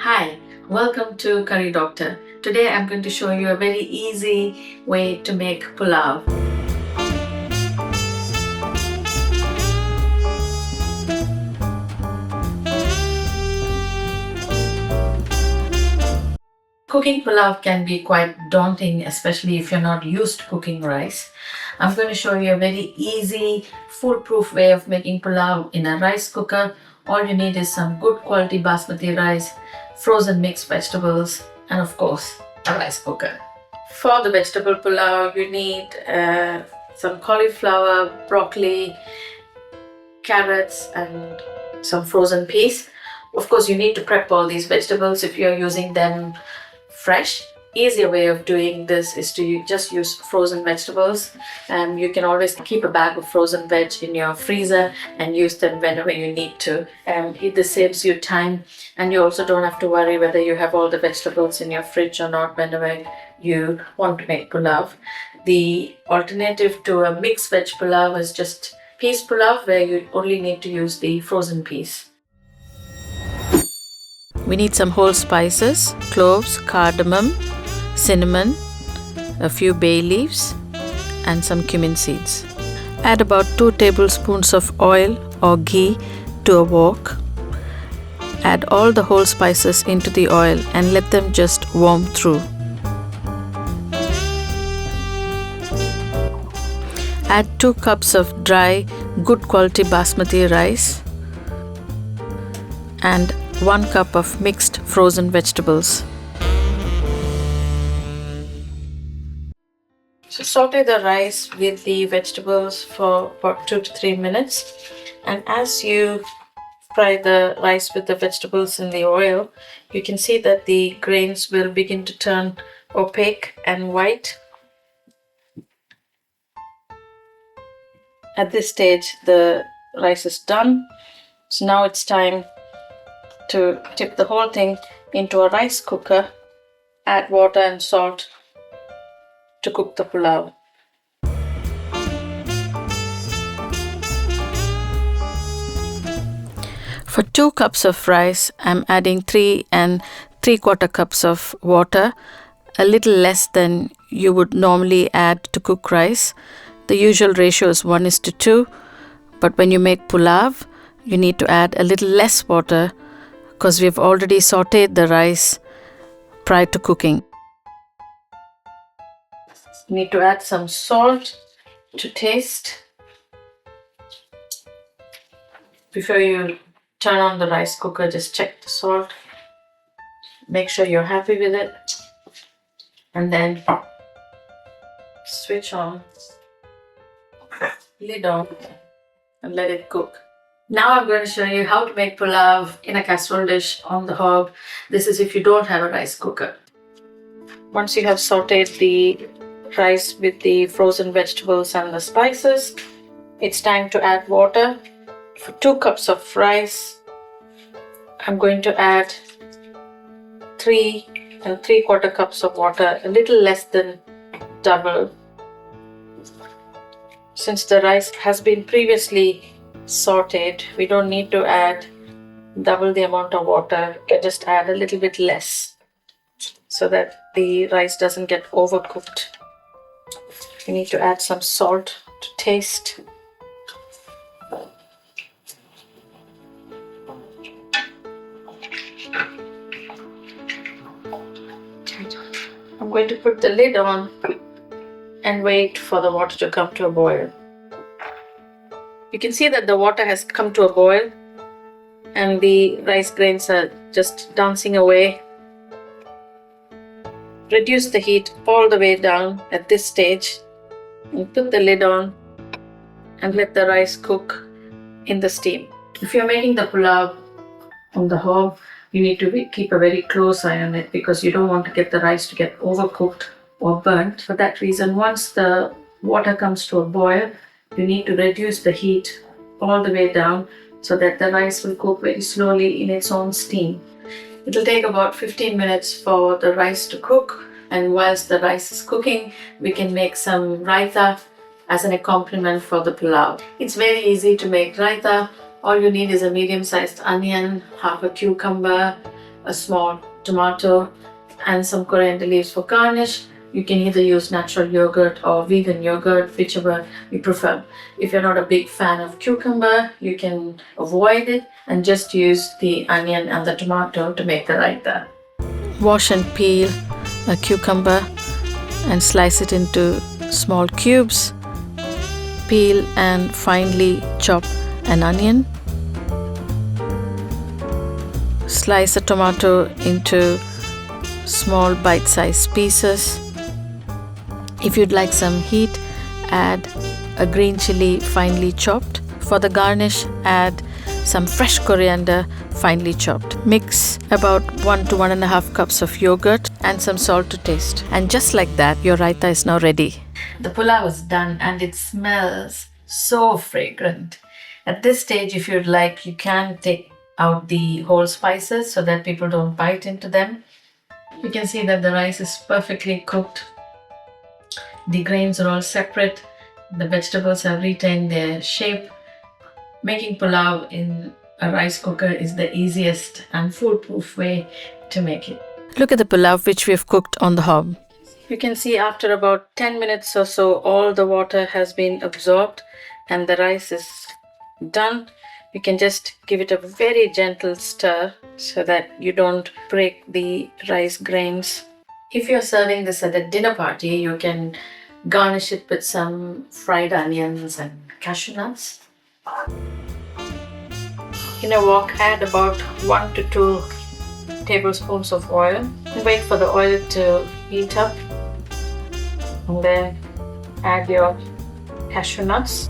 Hi, welcome to Curry Doctor. Today I'm going to show you a very easy way to make pulao. Cooking pulao can be quite daunting, especially if you're not used to cooking rice. I'm going to show you a very easy, foolproof way of making pulao in a rice cooker. All you need is some good quality basmati rice, frozen mixed vegetables, and of course, a rice cooker. For the vegetable pulao, you need some cauliflower, broccoli, carrots, and some frozen peas. Of course, you need to prep all these vegetables if you're using them fresh. Easier way of doing this is to just use frozen vegetables, and you can always keep a bag of frozen veg in your freezer and use them whenever you need to. This saves you time, and you also don't have to worry whether you have all the vegetables in your fridge or not whenever you want to make pulao. The alternative to a mixed veg pulao is just peas pulao, where you only need to use the frozen peas. We need some whole spices, cloves, cardamom, cinnamon, a few bay leaves, and some cumin seeds. Add about 2 tablespoons of oil or ghee to a wok. Add all the whole spices into the oil and let them just warm through. Add 2 cups of dry, good quality basmati rice and 1 cup of mixed frozen vegetables. So saute the rice with the vegetables for about 2 to 3 minutes, and as you fry the rice with the vegetables in the oil, you can see that the grains will begin to turn opaque and white. At this stage, the rice is done. So now it's time to tip the whole thing into a rice cooker, add water and salt to cook the pulao. For 2 cups of rice, I'm adding 3 3/4 cups of water, a little less than you would normally add to cook rice. The usual ratio is 1:2, but when you make pulao, you need to add a little less water because we've already sauteed the rice prior to cooking. You need to add some salt to taste. Before you turn on the rice cooker, just check the salt. Make sure you're happy with it. And then switch on, lid on, and let it cook. Now I'm going to show you how to make pulao in a casserole dish on the hob. This is if you don't have a rice cooker. Once you have sauteed the rice with the frozen vegetables and the spices, it's time to add water. For 2 cups of rice, I'm going to add 3 3/4 cups of water, a little less than double. Since the rice has been previously sauteed, we don't need to add double the amount of water. You can just add a little bit less so that the rice doesn't get overcooked. You need to add some salt to taste. I'm going to put the lid on and wait for the water to come to a boil. You can see that the water has come to a boil and the rice grains are just dancing away. Reduce the heat all the way down at this stage and put the lid on and let the rice cook in the steam. If you're making the pulao on the hob, you need to keep a very close eye on it because you don't want to get the rice to get overcooked or burnt. For that reason, once the water comes to a boil, you need to reduce the heat all the way down so that the rice will cook very slowly in its own steam. It will take about 15 minutes for the rice to cook, and whilst the rice is cooking, we can make some raita as an accompaniment for the pulao. It's very easy to make raita. All you need is a medium-sized onion, half a cucumber, a small tomato, and some coriander leaves for garnish. You can either use natural yogurt or vegan yogurt, whichever you prefer. If you're not a big fan of cucumber, you can avoid it and just use the onion and the tomato to make the raita. Wash and peel a cucumber and slice it into small cubes. Peel and finely chop an onion. Slice a tomato into small bite-sized pieces. If you'd like some heat, add a green chili finely chopped. For the garnish, add some fresh coriander finely chopped. Mix about 1 to 1.5 cups of yogurt and some salt to taste. And just like that, your raita is now ready. The pulao is done and it smells so fragrant. At this stage, if you'd like, you can take out the whole spices so that people don't bite into them. You can see that the rice is perfectly cooked. The grains are all separate. The vegetables have retained their shape. Making pulao in a rice cooker is the easiest and foolproof way to make it. Look at the pulao which we have cooked on the hob. You can see after about 10 minutes or so, all the water has been absorbed and the rice is done. You can just give it a very gentle stir so that you don't break the rice grains. If you're serving this at a dinner party, you can garnish it with some fried onions and cashew nuts. In a wok, add about 1 to 2 tablespoons of oil. Wait for the oil to heat up. And then add your cashew nuts.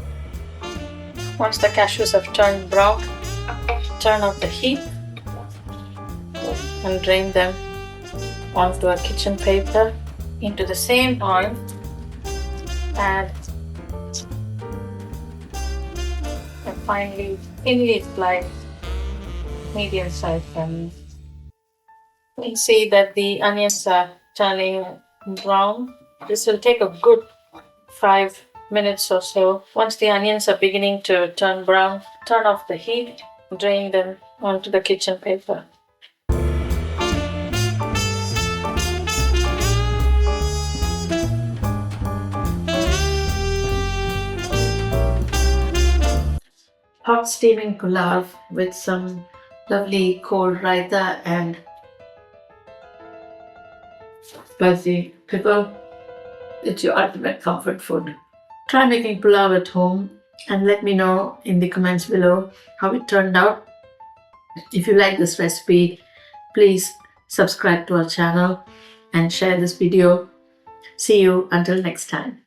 Once the cashews have turned brown, turn off the heat and drain them onto a kitchen paper. Into the same oil, add a thinly sliced medium-sized onion. You can see that the onions are turning brown. This will take a good 5 minutes or so. Once the onions are beginning to turn brown, turn off the heat, drain them onto the kitchen paper. Hot steaming pulao with some lovely cold raita and spicy pickle. It's your ultimate comfort food. Try making pulao at home and let me know in the comments below how it turned out. If you like this recipe, please subscribe to our channel and share this video. See you until next time.